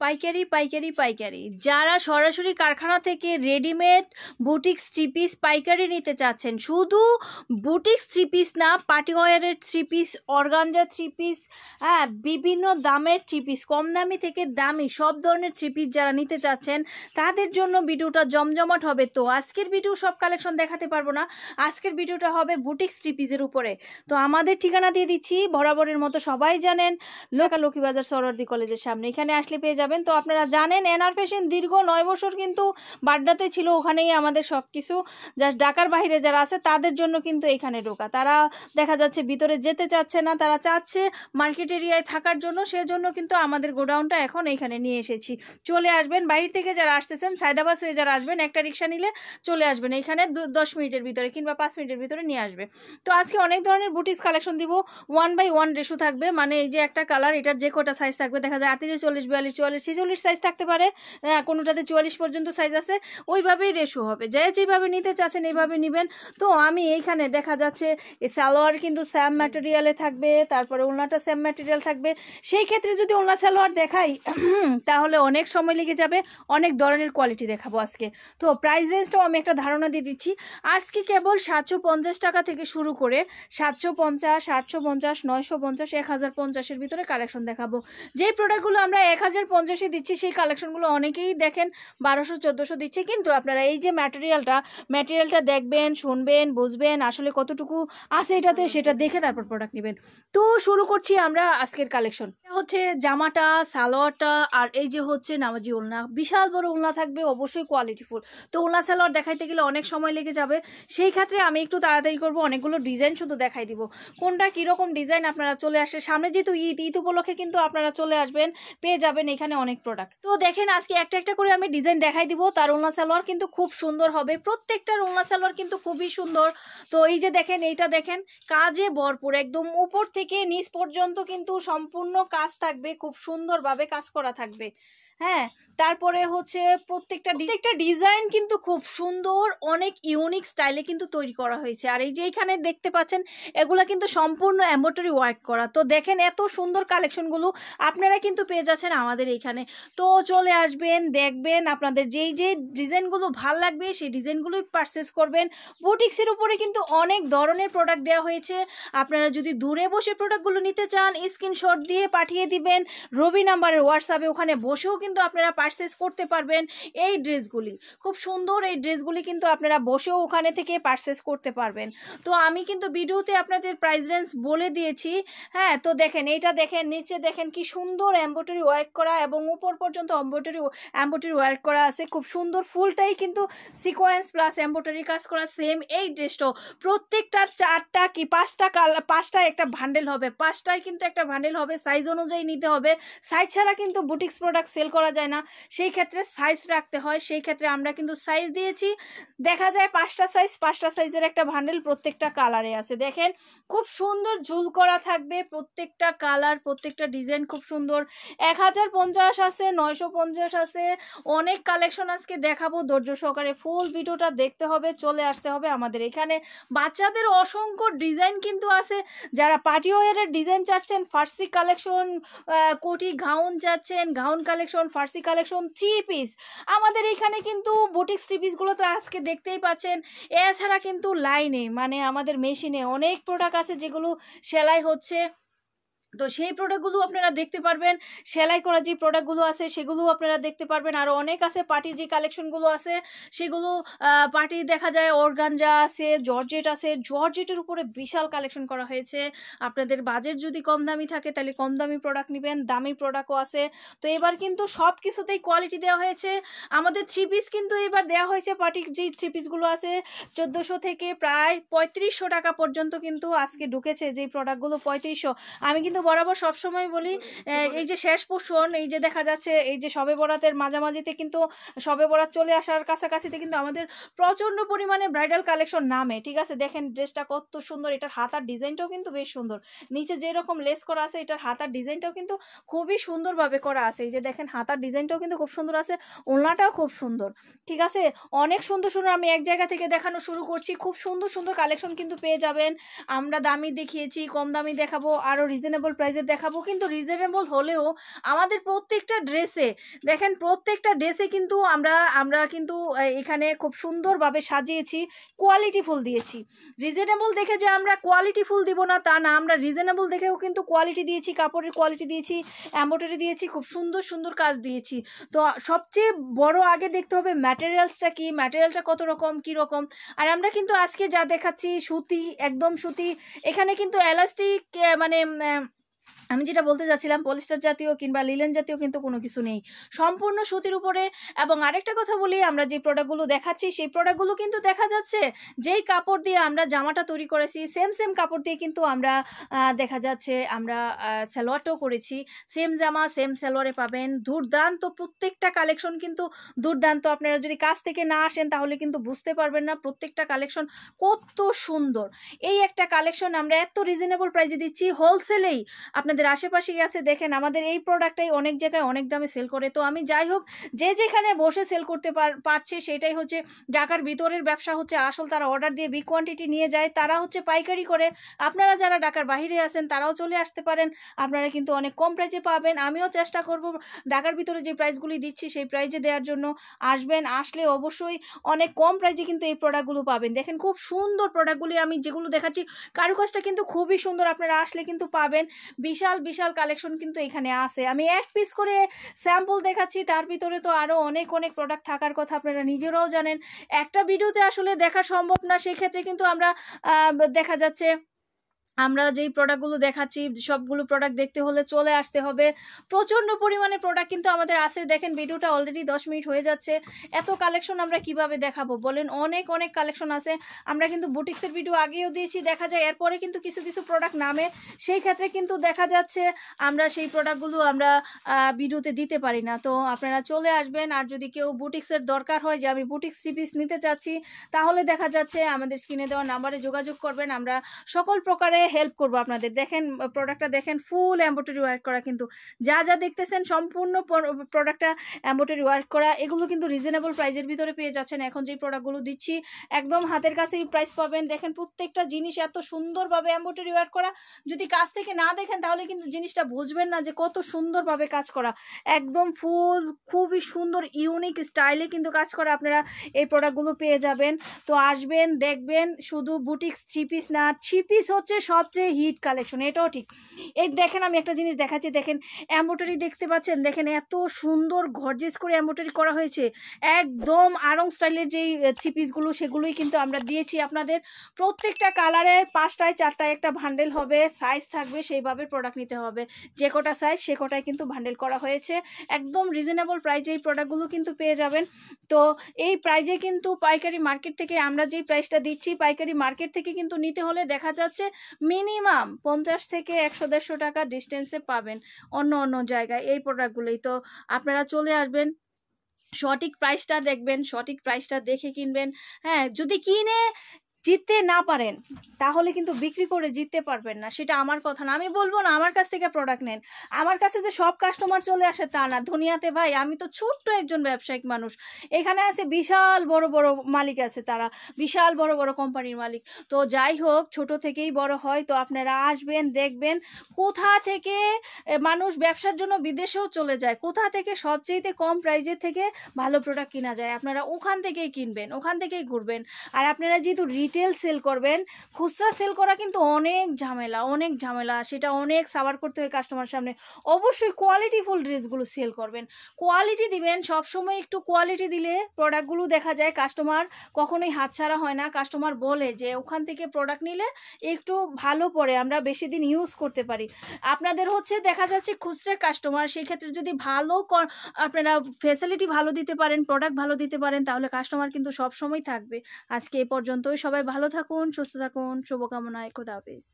পাইকারি পাইকারি পাইকারি যারা সরাসরি কারখানা থেকে রেডিমেড বুটিক্স থ্রি পিস পাইকারি নিতে চাচ্ছেন, শুধু বুটিক্স থ্রি পিস না, পার্টি ওয়ারের three piece, organza three piece, হ্যাঁ, বিভিন্ন দামের থ্রি পিস, কম দামি থেকে দামি সব ধরনের থ্রি পিস যারা নিতে চাচ্ছেন তাদের জন্য ভিডিওটা জমজমাট হবে। তো আজকের ভিডিও সব কালেকশন দেখাতে পারবো না, আজকের ভিডিওটা হবে বুটিক্স থ্রি পিসের উপরে। তো আমাদের ঠিকানা দিয়ে দিচ্ছি, বরাবরের মতো সবাই জানেন, লক্ষ্মীবাজার সরোয়ার্দী কলেজের সামনে। এখানে আসলে পেয়ে যাবেন। তো আপনারা জানেন এনআর ফ্যাশন দীর্ঘ 9 বছর কিন্তু বাড্ডাতে ছিল, ওখানেই আমাদের সব কিছু। জাস্ট ঢাকার বাইরে যারা আছে তাদের জন্য কিন্তু এখানে ঢোকা, তারা দেখা যাচ্ছে ভিতরে যেতে চাচ্ছে না, তারা চাচ্ছে মার্কেট এরিয়ায় থাকার জন্য, সেজন্য কিন্তু আমাদের গোডাউনটা এখন এইখানে নিয়ে এসেছি। চলে আসবেন, বাইরে থেকে যারা আসতেছেন, সায়দাবাস হয়ে যারা আসবেন, একটা রিক্সা নিলে চলে আসবেন এইখানে, 10 মিনিটের ভিতরে কিংবা 5 মিনিটের ভিতরে নিয়ে আসবে। তো আজকে অনেক ধরনের বুটিক্স কালেকশন দিব, 1/1 রেশো থাকবে, মানে এই যে একটা কালার, এটার যে কটা সাইজ থাকবে দেখা যায় 38, 40, 42, 44, 46 সাইজ থাকতে পারে, কোনোটাতে 44 পর্যন্ত সাইজ আছে, ওইভাবেই রেশো হবে। যেভাবে নিতে চাচ্ছেন এইভাবে নেবেন। তো আমি এইখানে দেখা যাচ্ছে এই সালোয়ার কিন্তু স্যাম ম্যাটেরিয়ালে থাকবে, তারপরে ওড়নাটা স্যাম ম্যাটেরিয়াল থাকবে। সেই ক্ষেত্রে যদি ওড়না সালোয়ার দেখাই তাহলে অনেক সময় লেগে যাবে, অনেক ধরনের কোয়ালিটি দেখাবো আজকে। তো প্রাইস রেঞ্জটাও আমি একটা ধারণা দিয়ে দিচ্ছি। আজকে কেবল 750 টাকা থেকে শুরু করে 750, 850, 950, 1050-এর ভিতরে কালেকশন দেখাবো। যেই প্রোডাক্টগুলো আমরা 1050-এ দিচ্ছি সেই কালেকশনগুলো অনেকেই দেখেন 1200, 1400 দিচ্ছে, কিন্তু আপনারা এই যে ম্যাটেরিয়ালটা দেখবেন, শুনবেন, বুঝবেন আসলে কতটুকু আছে এটাতে, সেটা দেখে তারপর প্রোডাক্ট নেবেন। তো শুরু করছি আমরা আজকের কালেকশন। হচ্ছে জামাটা, সালোয়ারটা, আর এই যে হচ্ছে নামাজি ওড়না, বিশাল বড় ওড়না থাকবে, অবশ্যই কোয়ালিটিফুল। তো ওড়না সালোয়ার দেখাইতে গেলে অনেক সময় লেগে যাবে, সেই ক্ষেত্রে আমি একটু তাড়াতাড়ি করবো, অনেকগুলো ডিজাইন শুধু দেখাই দিব। কোনটা কিরকম ডিজাইন আপনারা চলে আসে, সামনে যেহেতু ঈদ উপলক্ষে কিন্তু আপনারা চলে আসবেন, পেয়ে যাবেন এখানে অনেক প্রোডাক্ট। তো দেখেন আজকে একটা একটা করে আমি ডিজাইন দেখাই দিব। তার ওড়না সালোয়ার কিন্তু খুব সুন্দর হবে, প্রত্যেকটার ওড়না সালোয়ার কিন্তু খুবই সুন্দর। তো এই যে দেখেন, এইটা দেখেন, কাজে ভরপুর, একদম উপর থেকে নিচ পর্যন্ত কিন্তু সম্পূর্ণ কাজ থাকবে, খুব সুন্দরভাবে কাজ করা থাকবে। হ্যাঁ, তারপরে হচ্ছে প্রত্যেকটা ডিজাইন কিন্তু খুব সুন্দর, অনেক ইউনিক স্টাইলে কিন্তু তৈরি করা হয়েছে। আর এই যে এখানে দেখতে পাচ্ছেন এগুলা কিন্তু সম্পূর্ণ এমব্রয়ডারি ওয়ার্ক করা। তো দেখেন এত সুন্দর কালেকশনগুলো আপনারা কিন্তু পেয়ে যাচ্ছেন আমাদের এইখানে। তো চলে আসবেন, দেখবেন, আপনাদের যেই যে ডিজাইনগুলো ভাল লাগবে সেই ডিজাইনগুলোই পারচেস করবেন। বুটিক্সের উপরে কিন্তু অনেক ধরনের প্রোডাক্ট দেওয়া হয়েছে, আপনারা যদি দূরে বসে প্রোডাক্টগুলো নিতে চান স্ক্রিনশট দিয়ে পাঠিয়ে দিবেন রবি নাম্বারের হোয়াটসঅ্যাপে, ওখানে বসেও কিন্তু আপনারা পারচেস করতে পারবেন। এই ড্রেসগুলি খুব সুন্দর, এই ড্রেসগুলি কিন্তু আপনারা বসেও ওখানে থেকে পারচেস করতে পারবেন। তো আমি কিন্তু ভিডিওতে আপনাদের প্রাইস রেঞ্জ বলে দিয়েছি। হ্যাঁ, তো দেখেন এইটা দেখেন, নিচে দেখেন কি সুন্দর এমব্রয়ডারি ওয়ার্ক করা, এবং উপর পর্যন্ত এমব্রয়ডারি ওয়ার্ক করা আছে, খুব সুন্দর। ফুলটাই কিন্তু সিকোয়েন্স প্লাস এমব্রয়ডারি কাজ করা। সেম এই ড্রেসটাও প্রত্যেকটার 4টা কি 5টা কালার, 5টা একটা ভান্ডেল হবে, 5টাই কিন্তু একটা ভান্ডেল হবে, সাইজ অনুযায়ী নিতে হবে। সাইজ ছাড়া কিন্তু বুটিক্স প্রোডাক্ট সেল করা যায় না, সেই ক্ষেত্রে সাইজ রাখতে হয়, সেই ক্ষেত্রে আমরা কিন্তু সাইজ দিয়েছি। দেখা যায় 5টা সাইজের একটা ভান্ডেল প্রত্যেকটা কালারে আছে। দেখেন খুব সুন্দর ঝুল করা থাকবে, প্রত্যেকটা কালার, প্রত্যেকটা ডিজাইন খুব সুন্দর। 1050 আছে, 950 আছে, অনেক কালেকশন আজকে দেখাবো। ধৈর্য সহকারে ফুল ভিডিওটা দেখতে হবে, চলে আসতে হবে আমাদের এখানে। বাচ্চাদের অসংখ্য ডিজাইন কিন্তু আছে, যারা পার্টি ওয়ারের ডিজাইন চাচ্ছেন, ফার্সি কালেকশন, কোটি গাউন চাচ্ছেন, গাউন কালেকশন, ফার্সি কালেকশন, থ্রি পিস, আমাদের এখানে কিন্তু বুটিক্স থ্রি পিসগুলো তো আজকে দেখতেই পাচ্ছেন। এছাড়া কিন্তু লাইনে মানে আমাদের মেশিনে অনেক প্রোডাক্ট আছে যেগুলো সেলাই হচ্ছে, তো সেই প্রোডাক্টগুলো আপনারা দেখতে পারবেন। সেলাই করা যে প্রোডাক্টগুলো আছে সেগুলো আপনারা দেখতে পারবেন। আরও অনেক আছে, পার্টি যে কালেকশনগুলো আছে সেগুলো, পার্টি দেখা যায় অর্গানজা আছে, জর্জেট আছে, জর্জেটের উপরে বিশাল কালেকশন করা হয়েছে। আপনাদের বাজেট যদি কম দামি থাকে তাহলে কম দামি প্রোডাক্ট নেবেন, দামি প্রোডাক্টও আছে। তো এবার কিন্তু সব কিছুতেই কোয়ালিটি দেওয়া হয়েছে। আমাদের থ্রি পিস কিন্তু এবার দেওয়া হয়েছে, পার্টির যে থ্রি পিসগুলো আছে 1400 থেকে প্রায় 3500 টাকা পর্যন্ত কিন্তু আজকে ঢুকেছে যেই প্রোডাক্টগুলো 3500। আমি কিন্তু বরাবর সবসময় বলি, এই যে শেষ পোষণ, এই যে দেখা যাচ্ছে এই যে শবে বরাতের মাঝামাঝিতে কিন্তু, শবে বরাত চলে আসার কাছাকাছিতে কিন্তু আমাদের প্রচণ্ড পরিমাণে ব্রাইডাল কালেকশন নামে। ঠিক আছে, দেখেন ড্রেসটা কত সুন্দর, এটার হাতার ডিজাইনটাও কিন্তু বেশ সুন্দর, নিচে যেরকম লেস করা আছে এটার হাতার ডিজাইনটাও কিন্তু খুবই সুন্দরভাবে করা আছে। এই যে দেখেন হাতার ডিজাইনটাও কিন্তু খুব সুন্দর আছে, ওড়নাটাও খুব সুন্দর। ঠিক আছে, অনেক সুন্দর সুন্দর, আমি এক জায়গা থেকে দেখানো শুরু করছি, খুব সুন্দর সুন্দর কালেকশন কিন্তু পেয়ে যাবেন। আমরা দামি দেখিয়েছি, কম দামি দেখাবো, আরও রিজনেবল রিজনেবল প্রাইসের দেখাবো, কিন্তু রিজনেবল হলেও আমাদের প্রত্যেকটা ড্রেসে দেখেন, প্রত্যেকটা ড্রেসে কিন্তু আমরা কিন্তু এখানে খুব সুন্দরভাবে সাজিয়েছি, কোয়ালিটি ফুল দিয়েছি। রিজনেবল দেখে যে আমরা কোয়ালিটি ফুল দিব না তা না, আমরা রিজনেবল দেখেও কিন্তু কোয়ালিটি দিয়েছি, কাপড়ের কোয়ালিটি দিয়েছি, এমব্রয়ডারি দিয়েছি, খুব সুন্দর সুন্দর কাজ দিয়েছি। তো সবচেয়ে বড় আগে দেখতে হবে ম্যাটেরিয়ালসটা কি, ম্যাটেরিয়ালটা কত রকম কী রকম। আর আমরা কিন্তু আজকে যা দেখাচ্ছি সুতি, একদম সুতি, এখানে কিন্তু এলাস্টিক মানে আমি যেটা বলতে যাচ্ছিলাম পলিস্টার জাতীয় কিংবা লিলেন জাতীয় কিন্তু কোনো কিছু নেই, সম্পূর্ণ সুতির উপরে। এবং আরেকটা কথা বলি, আমরা যে প্রোডাক্টগুলো দেখাচ্ছি সেই প্রোডাক্টগুলো কিন্তু দেখা যাচ্ছে যেই কাপড় দিয়ে আমরা জামাটা তৈরি করেছি সেম কাপড় দিয়ে কিন্তু আমরা দেখা যাচ্ছে আমরা সালোয়ারটাও করেছি, সেম জামা সেম সালোয়ারে পাবেন। দুর্দান্ত প্রত্যেকটা কালেকশন কিন্তু দুর্দান্ত। আপনারা যদি কাছ থেকে না আসেন তাহলে কিন্তু বুঝতে পারবেন না প্রত্যেকটা কালেকশন কত সুন্দর। এই একটা কালেকশন আমরা এত রিজনেবল প্রাইসে দিচ্ছি, হোলসেলেই আপনাদের আশেপাশেই আছে। দেখেন আমাদের এই প্রোডাক্টটাই অনেক জায়গায় অনেক দামে সেল করে। তো আমি যাই হোক, যে যেখানে বসে সেল করতে পারছে সেটাই হচ্ছে ঢাকার ভিতরের ব্যবসা হচ্ছে আসল। তারা অর্ডার দিয়ে বিগ কোয়ান্টিটি নিয়ে যায়, তারা হচ্ছে পাইকারি করে। আপনারা যারা ঢাকার বাইরে আছেন তারাও চলে আসতে পারেন, আপনারা কিন্তু অনেক কম প্রাইসে পাবেন। আমিও চেষ্টা করব ঢাকার ভিতরে যে প্রাইসগুলি দিচ্ছি সেই প্রাইসে দেওয়ার জন্য। আসবেন, আসলে অবশ্যই অনেক কম প্রাইসে কিন্তু এই প্রোডাক্টগুলো পাবেন। দেখেন খুব সুন্দর প্রোডাক্টগুলি আমি যেগুলো দেখাচ্ছি, কারুকাজটা কিন্তু খুবই সুন্দর, আপনারা আসলে কিন্তু পাবেন। বিশাল বিশাল কালেকশন কিন্তু এখানে আছে। আমি এক পিস করে স্যাম্পল দেখাচ্ছি, তার ভিতরে তো আরও অনেক অনেক প্রোডাক্ট থাকার কথা, আপনারা নিজেরাও জানেন। একটা ভিডিওতে আসলে দেখা সম্ভব না, সেই ক্ষেত্রে কিন্তু আমরা দেখা যাচ্ছে আমরা যেই প্রোডাক্টগুলো দেখাচ্ছি সবগুলো প্রোডাক্ট দেখতে হলে চলে আসতে হবে। প্রচণ্ড পরিমাণে প্রোডাক্ট কিন্তু আমাদের আছে। দেখেন ভিডিওটা অলরেডি 10 মিনিট হয়ে যাচ্ছে, এত কালেকশন আমরা কিভাবে দেখাবো বলেন? অনেক অনেক কালেকশন আছে। আমরা কিন্তু বুটিক্সের ভিডিও আগেও দিয়েছি, দেখা যায় এরপরে কিন্তু কিছু কিছু প্রোডাক্ট নামে, সেই ক্ষেত্রে কিন্তু দেখা যাচ্ছে আমরা সেই প্রোডাক্টগুলো আমরা ভিডিওতে দিতে পারি না। তো আপনারা চলে আসবেন। আর যদি কেউ বুটিক্সের দরকার হয় যে আমি বুটিক্স 3 পিস নিতে চাচ্ছি, তাহলে দেখা যাচ্ছে আমাদের স্ক্রিনে দেওয়া নাম্বারে যোগাযোগ করবেন, আমরা সকল প্রকারে হেল্প করব আপনাদের। দেখেন প্রোডাক্টটা দেখেন, ফুল এমব্রয়ডারি ওয়ার্ক করা, কিন্তু যা যা দেখতেছেন সম্পূর্ণ প্রোডাক্টটা এমব্রয়ডারি ওয়ার্ক করা। এগুলো কিন্তু রিজনেবল প্রাইসের ভিতরে পেয়ে যাচ্ছেন। এখন যে প্রোডাক্টগুলো দিচ্ছি একদম হাতের কাছেই প্রাইস পাবেন। দেখেন প্রত্যেকটা জিনিস এত সুন্দরভাবে এমব্রয়ডারি ওয়ার্ক করা, যদি কাছ থেকে না দেখেন তাহলে কিন্তু জিনিসটা বুঝবেন না যে কত সুন্দরভাবে কাজ করা। একদম ফুল খুবই সুন্দর ইউনিক স্টাইলে কিন্তু কাজ করা, আপনারা এই প্রোডাক্টগুলো পেয়ে যাবেন। তো আসবেন, দেখবেন। শুধু বুটিক্স 3 পিস না, 3 পিস হচ্ছে সবচেয়ে হিট কালেকশন, এটাও ঠিক। এই দেখেন আমি একটা জিনিস দেখাচ্ছি, দেখেন এমব্রয়ডারি দেখতে পাচ্ছেন, দেখেন এত সুন্দর গর্জিয়াস করে এমব্রয়ডারি করা হয়েছে। একদম আড়ং স্টাইলের যেই 3 পিসগুলো সেগুলোই কিন্তু আমরা দিয়েছি আপনাদের। প্রত্যেকটা কালারের 5টায় 4টায় একটা ভান্ডেল হবে, সাইজ থাকবে, সেইভাবে প্রোডাক্ট নিতে হবে। যে কটা সাইজ সে কটায় কিন্তু ভান্ডেল করা হয়েছে। একদম রিজনেবল প্রাইসে এই প্রোডাক্টগুলো কিন্তু পেয়ে যাবেন। তো এই প্রাইজে কিন্তু পাইকারি মার্কেট থেকে আমরা যেই প্রাইসটা দিচ্ছি, পাইকারি মার্কেট থেকে কিন্তু নিতে হলে দেখা যাচ্ছে মিনিমাম 50 থেকে 100-150 টাকা ডিস্টেন্সে পাবেন অন্য অন্য জায়গায় এই প্রোডাক্টগুলোই। তো আপনারা চলে আসবেন, সঠিক প্রাইসটা দেখবেন, সঠিক প্রাইসটা দেখে কিনবেন। হ্যাঁ, যদি কিনে জিততে না পারেন তাহলে কিন্তু বিক্রি করে জিততে পারবেন না, সেটা আমার কথা না। আমি বলবো না আমার কাছ থেকে প্রোডাক্ট নেন, আমার কাছে যে সব কাস্টমার চলে আসে তা না। দুনিয়াতে ভাই আমি তো ছোট্ট একজন ব্যবসায়িক মানুষ, এখানে আছে বিশাল বড় বড় মালিক আছে, তারা বিশাল বড় বড় কোম্পানির মালিক। তো যাই হোক, ছোট থেকেই বড় হয়। তো আপনারা আসবেন, দেখবেন কোথা থেকে মানুষ ব্যবসার জন্য বিদেশেও চলে যায়, কোথা থেকে সবচেয়ে কম প্রাইজের থেকে ভালো প্রোডাক্ট কিনা যায়, আপনারা ওখান থেকেই কিনবেন, ওখান থেকেই ঘুরবেন। আর আপনারা যেহেতু রিটেল সেল করবেন, খুচরা সেল করা কিন্তু অনেক ঝামেলা, অনেক ঝামেলা, সেটা অনেক সাবার করতে হয় কাস্টমার সামনে। অবশ্যই কোয়ালিটিফুল ড্রেসগুলো সেল করবেন, কোয়ালিটি দিবেন সবসময়। একটু কোয়ালিটি দিলে প্রোডাক্টগুলো দেখা যায় কাস্টমার কখনোই হাতছাড়া হয় না। কাস্টমার বলে যে ওখান থেকে প্রোডাক্ট নিলে একটু ভালো পড়ে, আমরা বেশি দিন ইউজ করতে পারি। আপনাদের হচ্ছে দেখা যাচ্ছে খুচরা কাস্টমার, সেই ক্ষেত্রে যদি ভালো আপনারা ফ্যাসিলিটি ভালো দিতে পারেন, প্রোডাক্ট ভালো দিতে পারেন, তাহলে কাস্টমার কিন্তু সব সময় থাকবে। আজকে এ পর্যন্তই, সবাই ভালো থাকুন, সুস্থ থাকুন, শুভকামনায়, খোদা হাফেজ।